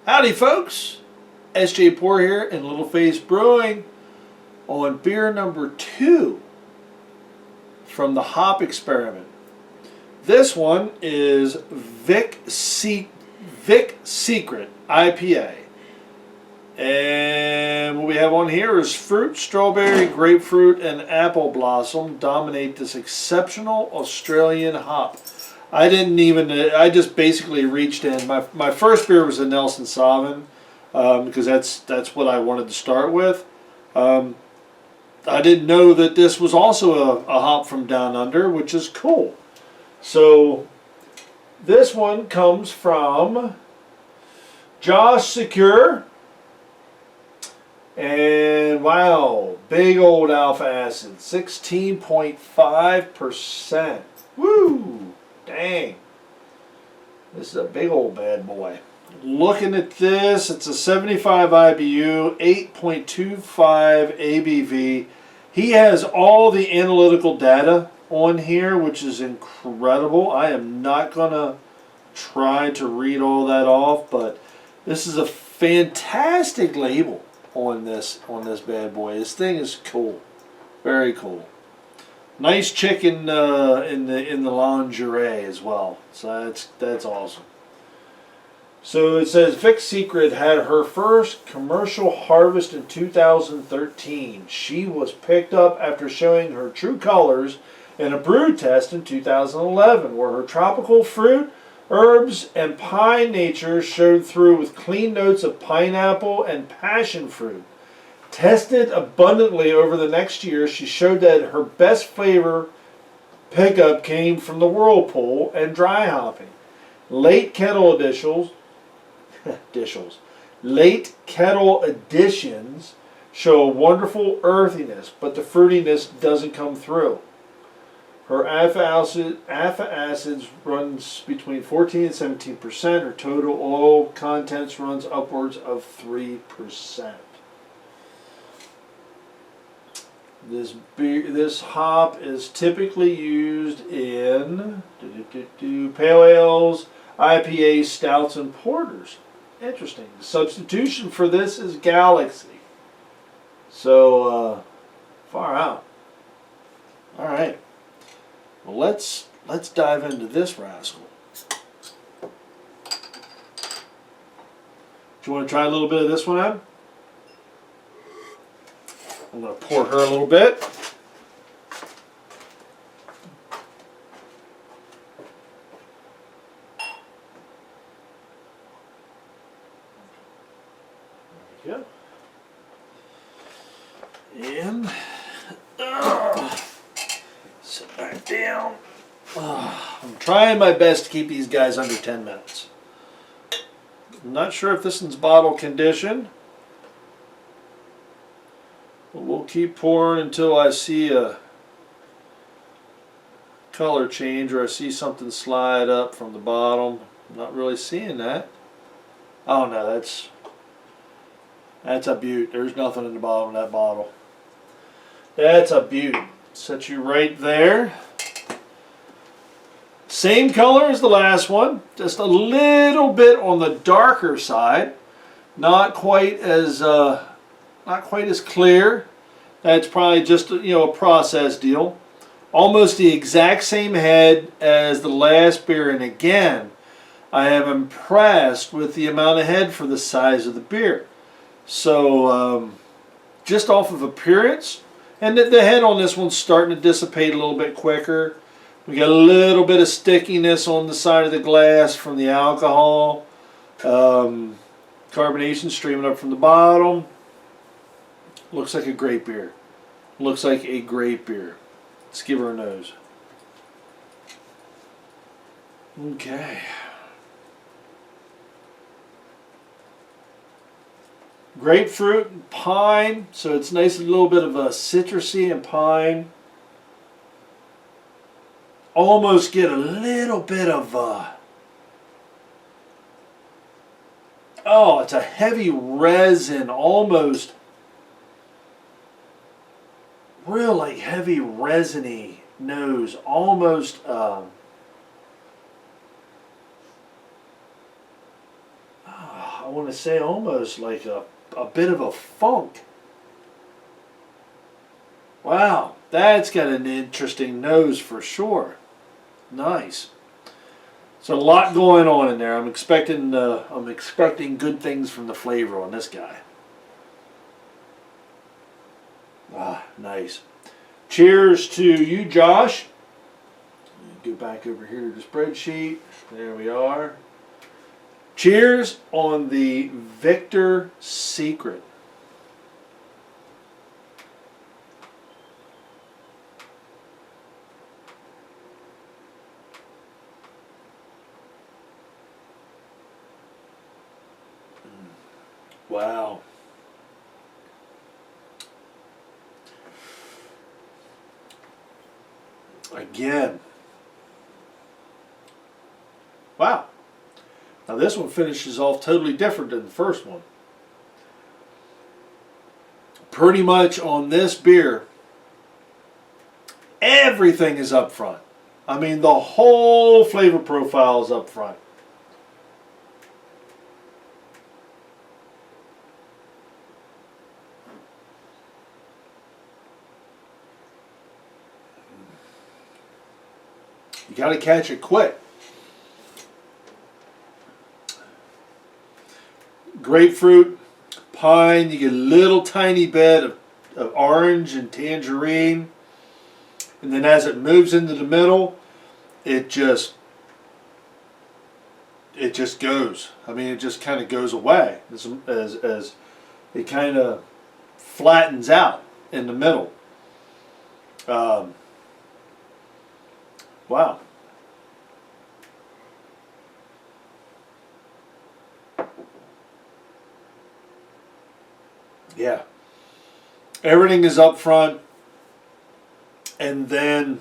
Howdy folks, SJ Poor here in Little Face Brewing on beer number 2 from the hop experiment. This one is Vic Secret IPA. And what we have on here is fruit, strawberry, grapefruit, and apple blossom dominate this exceptional Australian hop. I just basically reached in. My first beer was a Nelson Sauvin because that's what I wanted to start with. I didn't know that this was also a hop from down under, which is cool. So this one comes from Josh Secure. And wow, big old alpha acid, 16.5%. Woo! Dang. This is a big old bad boy. Looking at this, it's a 75 IBU, 8.25 ABV. He has all the analytical data on here, which is incredible. I am not going to try to read all that off, but this is a fantastic label on this bad boy. This thing is cool. Very cool. Nice chick in the lingerie as well. So that's awesome. So it says Vic Secret had her first commercial harvest in 2013. She was picked up after showing her true colors in a brew test in 2011, where her tropical fruit, herbs, and pine nature showed through with clean notes of pineapple and passion fruit. Tested abundantly over the next year, she showed that her best flavor pickup came from the whirlpool and dry hopping. Late kettle additions show a wonderful earthiness, but the fruitiness doesn't come through. Her alpha acids runs between 14 and 17%. Her total oil contents runs upwards of 3%. This hop is typically used in pale ales, IPAs, stouts, and porters. Interesting. The substitution for this is Galaxy. So far out. All right. Well, let's dive into this rascal. Do you want to try a little bit of this one, Em? I'm going to pour her a little bit. There we go. And sit back down. I'm trying my best to keep these guys under 10 minutes. I'm not sure if this one's bottle conditioned. We'll keep pouring until I see a color change or I see something slide up from the bottom. I'm not really seeing that. Oh no, that's a beaut. There's nothing in the bottom of that bottle. That's a beaut. Set you right there. Same color as the last one, just a little bit on the darker side. Not quite as clear. That's probably just a process deal. Almost the exact same head as the last beer, and again, I am impressed with the amount of head for the size of the beer. So just off of appearance, and the head on this one's starting to dissipate a little bit quicker. We got a little bit of stickiness on the side of the glass from the alcohol. Carbonation streaming up from the bottom. Looks like a great beer. Looks like a great beer. Let's give her a nose. Okay. Grapefruit and pine, so it's nice, a little bit of a citrusy and pine. Almost get a little bit of oh, it's a heavy resin, almost real like heavy resiny nose, almost I want to say almost like a bit of a funk. Wow, that's got an interesting nose for sure. Nice. So a lot going on in there. I'm expecting good things from the flavor on this guy. Ah, nice. Cheers to you, Josh. Go back over here to the spreadsheet. There we are. Cheers on the Victor Secret. Wow. Again. Wow. Now this one finishes off totally different than the first one. Pretty much on this beer, everything is up front. I mean, the whole flavor profile is up front. You got to catch it quick. Grapefruit, pine, you get a little tiny bit of orange and tangerine. And then as it moves into the middle, it just goes. I mean, it just kind of goes away as it kind of flattens out in the middle. Wow. Yeah. Everything is up front. And then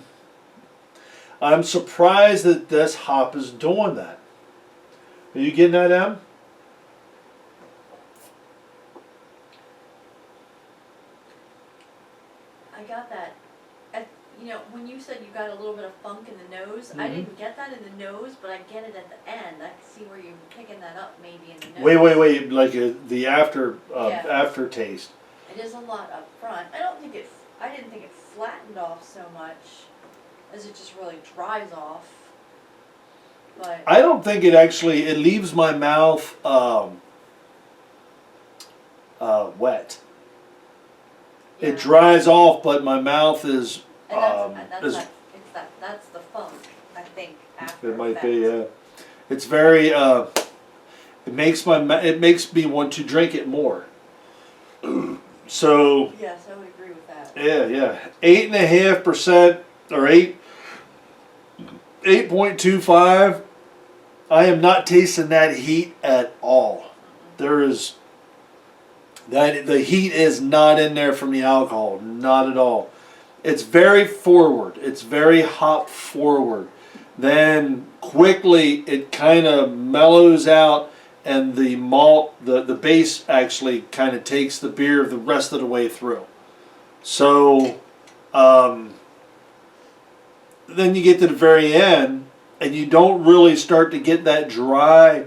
I'm surprised that this hop is doing that. Are you getting that, Em? I got that. You know, when you said you got a little bit of funk in the nose, I didn't get that in the nose, but I get it at the end. I can see where you're picking that up maybe in the nose. Wait, like the aftertaste. It is a lot up front. I didn't think it flattened off so much as it just really dries off. But I don't think it leaves my mouth wet. yeah. It dries off, but my mouth is that's the funk, I think. After it might effect. be. Yeah, it's very. It makes me want to drink it more. So. Yes, I would agree with that. Yeah. 8.5% or 8.25. I am not tasting that heat at all. There is the heat is not in there from the alcohol, not at all. It's very forward. It's very hop forward. Then quickly it kind of mellows out, and the malt, the base actually kind of takes the beer the rest of the way through. So then you get to the very end, and you don't really start to get that dry,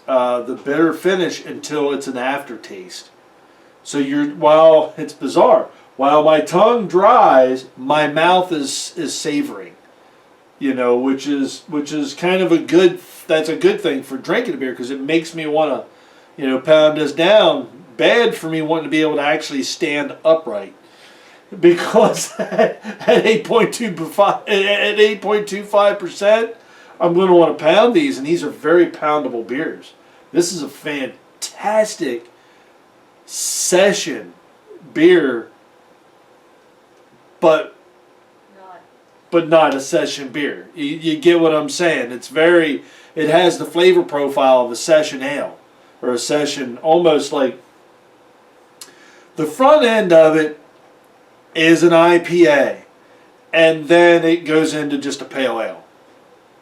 the bitter finish until it's an aftertaste. So while it's bizarre, while my tongue dries, my mouth is savoring, which is kind of that's a good thing for drinking a beer, because it makes me want to, pound this down. Bad for me wanting to be able to actually stand upright, because at 8.25%, I'm going to want to pound these, and these are very poundable beers. This is a fantastic session beer, but not a session beer. You get what I'm saying? It has the flavor profile of a session ale, or a session, almost like the front end of it is an IPA, and then it goes into just a pale ale.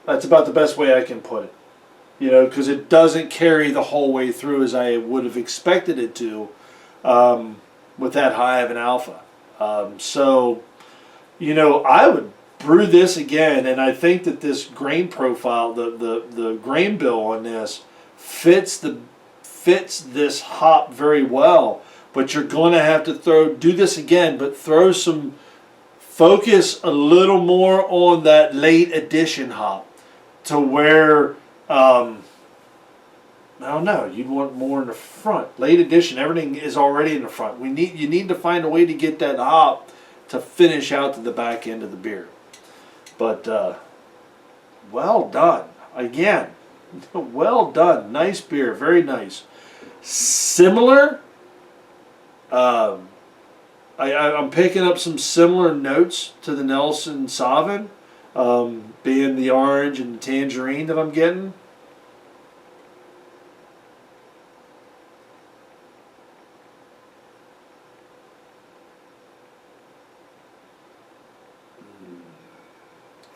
That's about the best way I can put it. Because it doesn't carry the whole way through as I would have expected it to, with that high of an alpha. So, I would brew this again, and I think that this grain profile, the grain bill on this, fits the fits this hop very well. But you're going to have to do this again, but focus a little more on that late edition hop to where, I don't know, you'd want more in the front. Late edition, everything is already in the front. You need to find a way to get that hop to finish out to the back end of the beer. But well done. Again, well done. Nice beer. Very nice. Similar. I'm picking up some similar notes to the Nelson Sauvin, being the orange and the tangerine that I'm getting.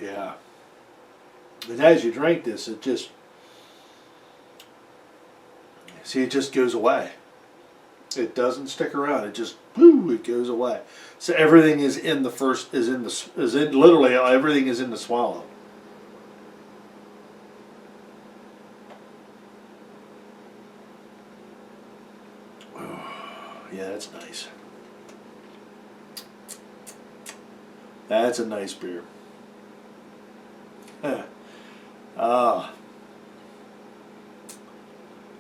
Yeah. But as you drink this, it just goes away. It doesn't stick around. It just it goes away. So everything is in the first literally everything is in the swallow. Yeah, that's nice. That's a nice beer.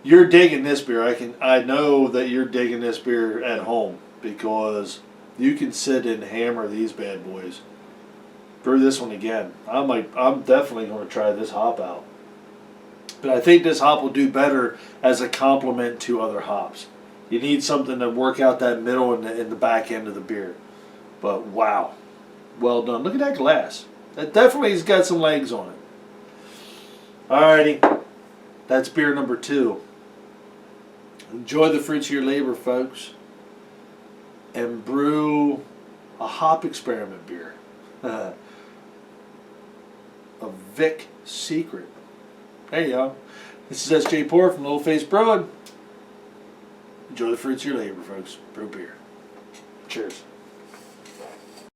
You're digging this beer. I know that you're digging this beer at home because you can sit and hammer these bad boys. Brew this one again. I'm definitely going to try this hop out. But I think this hop will do better as a complement to other hops. You need something to work out that middle and the back end of the beer. But wow, well done. Look at that glass. That definitely has got some legs on it. Alrighty, that's beer number 2. Enjoy the fruits of your labor, folks, and brew a hop experiment beer. A Vic Secret. There you go. This is SJ Poor from Little Face Brewing. Enjoy the fruits of your labor, folks. Brew beer. Cheers.